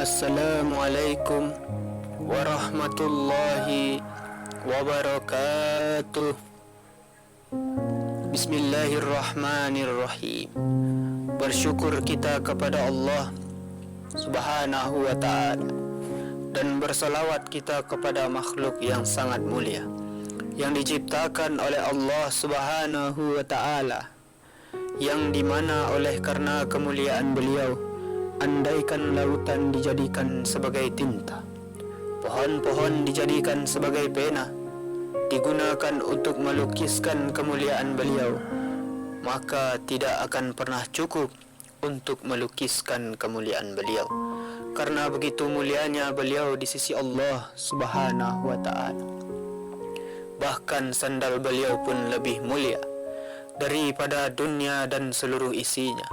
Assalamualaikum warahmatullahi wabarakatuh. Bismillahirrahmanirrahim. Bersyukur kita kepada Allah Subhanahu wa ta'ala, dan bersalawat kita kepada makhluk yang sangat mulia yang diciptakan oleh Allah Subhanahu wa ta'ala, yang dimana oleh karena kemuliaan beliau, andaikan lautan dijadikan sebagai tinta, pohon-pohon dijadikan sebagai pena, digunakan untuk melukiskan kemuliaan beliau, maka tidak akan pernah cukup untuk melukiskan kemuliaan beliau, karena begitu mulianya beliau di sisi Allah Subhanahu wa ta'ala. Bahkan sandal beliau pun lebih mulia daripada dunia dan seluruh isinya,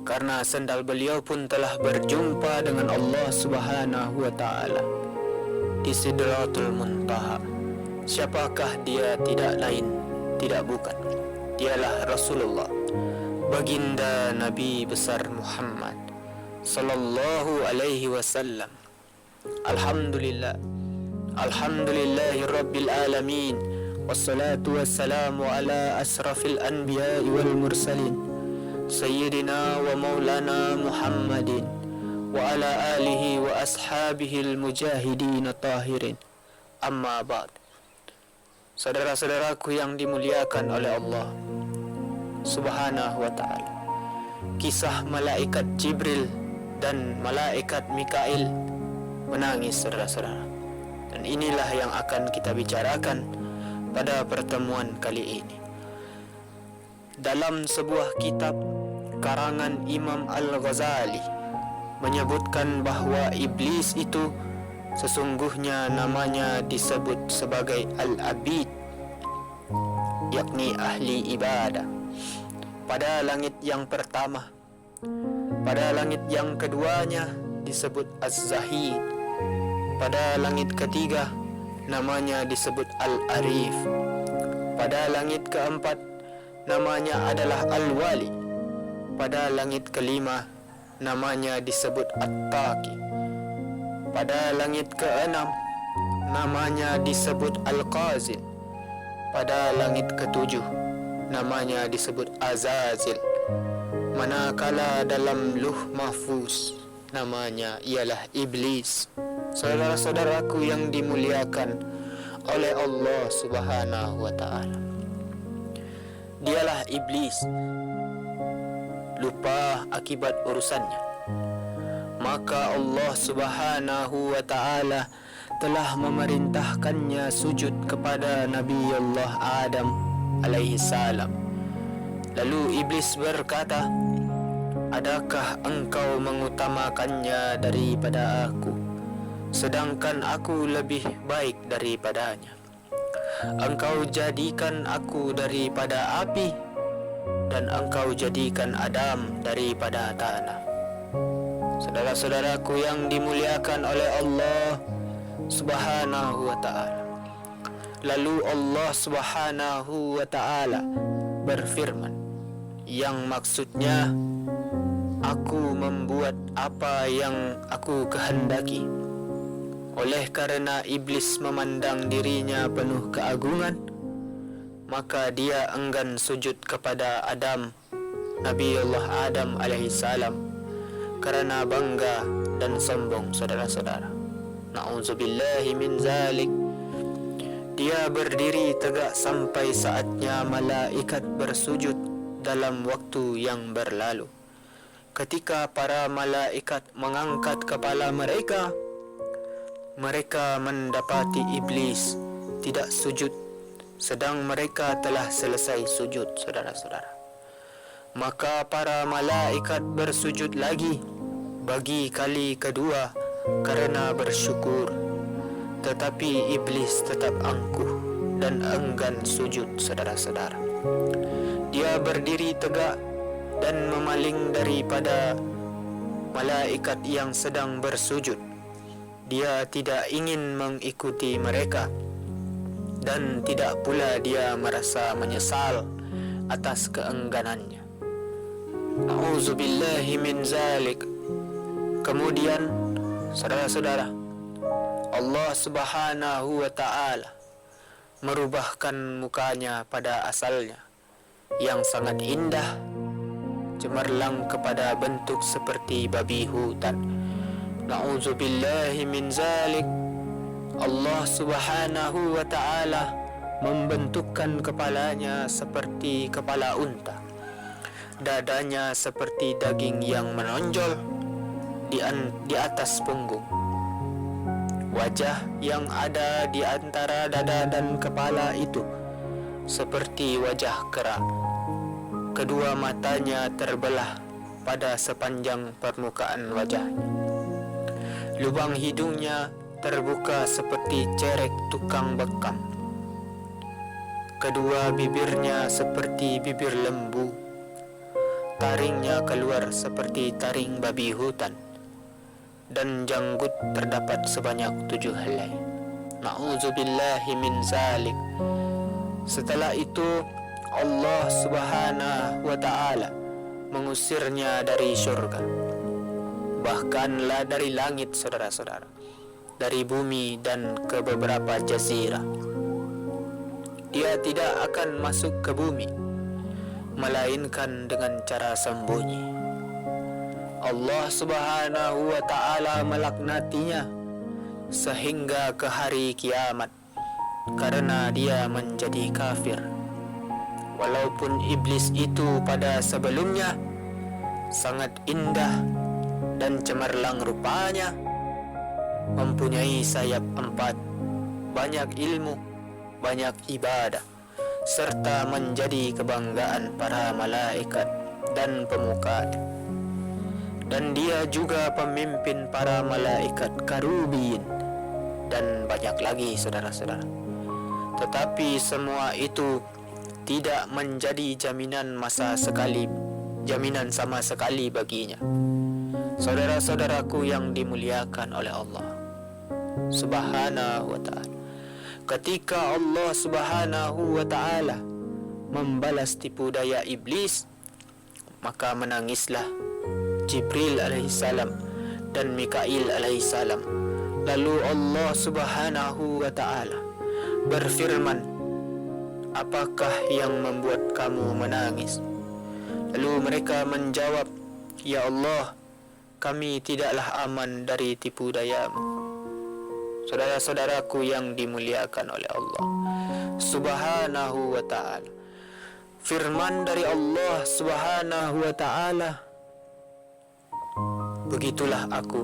karena sandal beliau pun telah berjumpa dengan Allah Subhanahu wa ta'ala di Sidratul Muntaha. Siapakah dia? Tidak lain, tidak bukan, dialah Rasulullah, baginda Nabi besar Muhammad sallallahu alaihi wasallam. Alhamdulillah, alhamdulillahi rabbil alamin, wassalatu wassalamu ala asrafil anbiya'i wal mursalin, Sayyidina wa maulana Muhammadin wa ala alihi wa ashabihil mujahidin tahirin. Amma ba'd. Saudara-saudaraku yang dimuliakan oleh Allah Subhanahu wa ta'ala, kisah malaikat Jibril dan malaikat Mikail menangis, saudara-saudara. Dan inilah yang akan kita bicarakan pada pertemuan kali ini. Dalam sebuah kitab karangan Imam Al-Ghazali menyebutkan bahwa iblis itu sesungguhnya namanya disebut sebagai Al-Abid, yakni ahli ibadah, pada langit yang pertama. Pada langit yang keduanya disebut Az-Zahid. Pada langit ketiga namanya disebut Al-Arif. Pada langit keempat namanya adalah Al-Wali. Pada langit kelima namanya disebut At-Taqi. Pada langit keenam namanya disebut Al-Qazil. Pada langit ketujuh namanya disebut Azazil. Manakala dalam Luh Mahfuz namanya ialah Iblis. Saudara-saudaraku yang dimuliakan oleh Allah Subhanahu wa ta'ala, dialah iblis lupa akibat urusannya. Maka Allah Subhanahu wa ta'ala telah memerintahkannya sujud kepada Nabi Allah Adam alaihi salam. Lalu iblis berkata, "Adakah engkau mengutamakannya daripada aku, sedangkan aku lebih baik daripadanya? Engkau jadikan aku daripada api, dan engkau jadikan Adam daripada tanah." Saudara-saudaraku yang dimuliakan oleh Allah Subhanahu wa ta'ala, lalu Allah Subhanahu wa ta'ala berfirman, yang maksudnya, aku membuat apa yang aku kehendaki. Oleh karena iblis memandang dirinya penuh keagungan, maka dia enggan sujud kepada Adam, Nabi Allah Adam alaihi salam, karena bangga dan sombong, saudara-saudara. Na'udzubillahi min zalik. Dia berdiri tegak sampai saatnya malaikat bersujud dalam waktu yang berlalu. Ketika para malaikat mengangkat kepala mereka, mereka mendapati iblis tidak sujud, sedang mereka telah selesai sujud, saudara-saudara. Maka para malaikat bersujud lagi bagi kali kedua karena bersyukur, tetapi iblis tetap angkuh dan enggan sujud, saudara-saudara. Dia berdiri tegak dan memaling daripada malaikat yang sedang bersujud. Dia tidak ingin mengikuti mereka, dan tidak pula dia merasa menyesal atas keengganannya. A'udzubillahi min zalik. Kemudian, saudara-saudara, Allah Subhanahu wa ta'ala merubahkan mukanya pada asalnya yang sangat indah, cemerlang kepada bentuk seperti babi hutan. Na'udzubillahi min zalik. Allah Subhanahu wa ta'ala membentukkan kepalanya seperti kepala unta, dadanya seperti daging yang menonjol di atas punggung, wajah yang ada di antara dada dan kepala itu seperti wajah kera. Kedua matanya terbelah pada sepanjang permukaan wajahnya. Lubang hidungnya terbuka seperti cerek tukang bekam. Kedua bibirnya seperti bibir lembu. Taringnya keluar seperti taring babi hutan. Dan janggut terdapat sebanyak 7 helai. Na'udzubillahi min zalik. Setelah itu Allah Subhanahu wa ta'ala mengusirnya dari syurga, bahkanlah dari langit, saudara-saudara, dari bumi dan ke beberapa jazirah. Dia tidak akan masuk ke bumi melainkan dengan cara sembunyi. Allah Subhanahu wa ta'ala melaknatinya sehingga ke hari kiamat karena dia menjadi kafir. Walaupun iblis itu pada sebelumnya sangat indah dan cemerlang rupanya, mempunyai sayap 4, banyak ilmu, banyak ibadah, serta menjadi kebanggaan para malaikat dan pemuka. Dan dia juga pemimpin para malaikat karubin dan banyak lagi, saudara-saudara. Tetapi semua itu tidak menjadi jaminan sama sekali baginya. Saudara-saudaraku yang dimuliakan oleh Allah Subhanahu wa ta'ala, ketika Allah Subhanahu wa ta'ala membalas tipu daya iblis, maka menangislah Jibril alaihissalam dan Mikail alaihissalam. Lalu Allah Subhanahu wa ta'ala berfirman, apakah yang membuat kamu menangis? Lalu mereka menjawab, ya Allah, kami tidaklah aman dari tipu dayamu. Saudara-saudaraku yang dimuliakan oleh Allah Subhanahu wa ta'ala, firman dari Allah Subhanahu wa ta'ala, begitulah aku,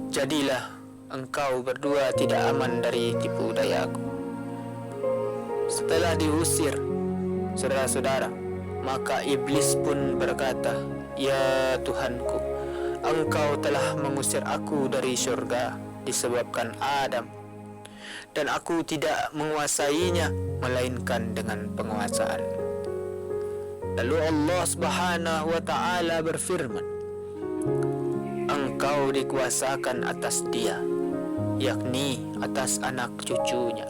jadilah engkau berdua tidak aman dari tipu dayaku. Setelah diusir, saudara-saudara, maka iblis pun berkata, ya Tuhanku, engkau telah mengusir aku dari syurga disebabkan Adam, dan aku tidak menguasainya melainkan dengan penguasaan. Lalu Allah Subhanahu wa ta'ala berfirman, engkau dikuasakan atas dia, yakni atas anak cucunya.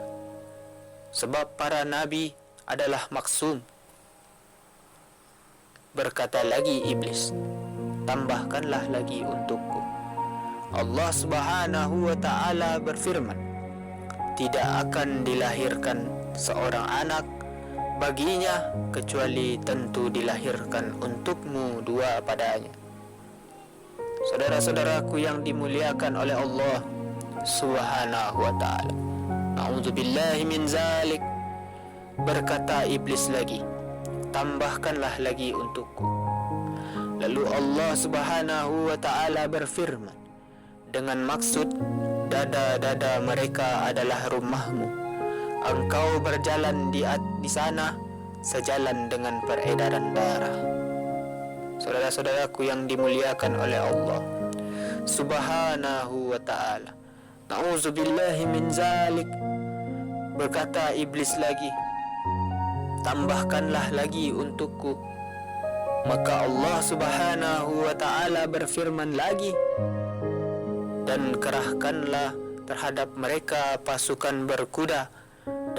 Sebab para nabi adalah maksum. Berkata lagi iblis, tambahkanlah lagi untukku. Allah Subhanahu wa ta'ala berfirman, tidak akan dilahirkan seorang anak baginya kecuali tentu dilahirkan untukmu 2 padanya. Saudara-saudaraku yang dimuliakan oleh Allah Subhanahu wa ta'ala, na'udzubillahi min zalik. Berkata iblis lagi, tambahkanlah lagi untukku. Lalu Allah Subhanahu wa ta'ala berfirman, dengan maksud dada-dada mereka adalah rumahmu, engkau berjalan di sana sejalan dengan peredaran darah. Saudara-saudaraku yang dimuliakan oleh Allah Subhanahu wa ta'ala, na'udzubillahi min zalik. Berkata iblis lagi, tambahkanlah lagi untukku. Maka Allah Subhanahu wa ta'ala berfirman lagi, dan kerahkanlah terhadap mereka pasukan berkuda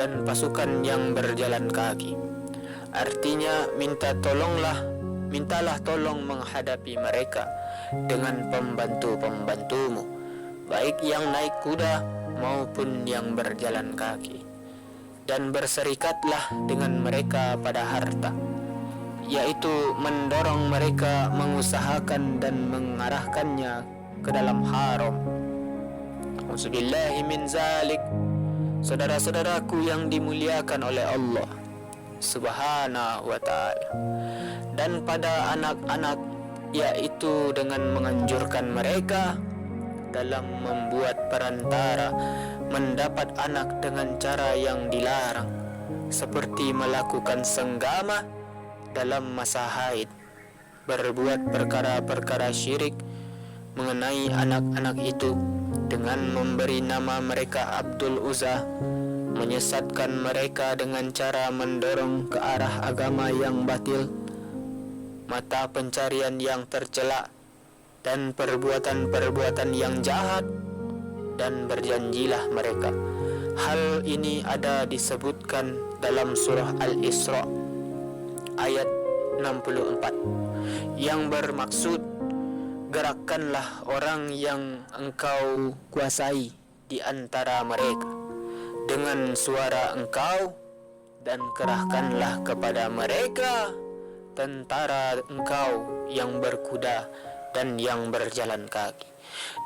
dan pasukan yang berjalan kaki. Artinya mintalah tolong menghadapi mereka dengan pembantu-pembantumu, baik yang naik kuda maupun yang berjalan kaki. Dan berserikatlah dengan mereka pada harta, yaitu mendorong mereka mengusahakan dan mengarahkannya ke dalam haram. Auzubillahi min zalik. Saudara-saudaraku yang dimuliakan oleh Allah Subhanahu wa ta'ala. Dan pada anak-anak, yaitu dengan menganjurkan mereka dalam membuat perantara mendapat anak dengan cara yang dilarang, seperti melakukan senggama dalam masa haid, berbuat perkara-perkara syirik mengenai anak-anak itu dengan memberi nama mereka Abdul Uzza, menyesatkan mereka dengan cara mendorong ke arah agama yang batil, mata pencarian yang tercela, dan perbuatan-perbuatan yang jahat, dan berjanjilah mereka. Hal ini ada disebutkan dalam surah Al-Isra ayat 64, yang bermaksud, gerakkanlah orang yang engkau kuasai di antara mereka dengan suara engkau, dan kerahkanlah kepada mereka tentara engkau yang berkuda dan yang berjalan kaki,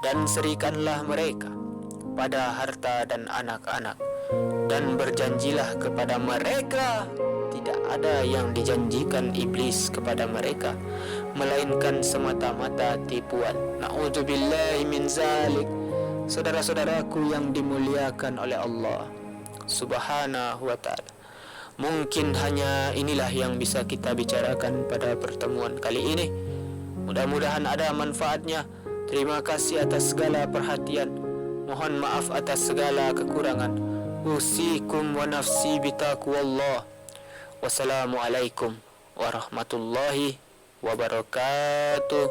dan serikanlah mereka pada harta dan anak-anak, dan berjanjilah kepada mereka. Tidak ada yang dijanjikan iblis kepada mereka melainkan semata-mata tipuan. Na'udzubillahi min zalik. Saudara-saudaraku yang dimuliakan oleh Allah Subhanahu wa ta'ala, mungkin hanya inilah yang bisa kita bicarakan pada pertemuan kali ini. Mudah-mudahan ada manfaatnya. Terima kasih atas segala perhatian. Mohon maaf atas segala kekurangan. Usikum wa nafsi bitaqwallah. Wassalamualaikum warahmatullahi wabarakatuh.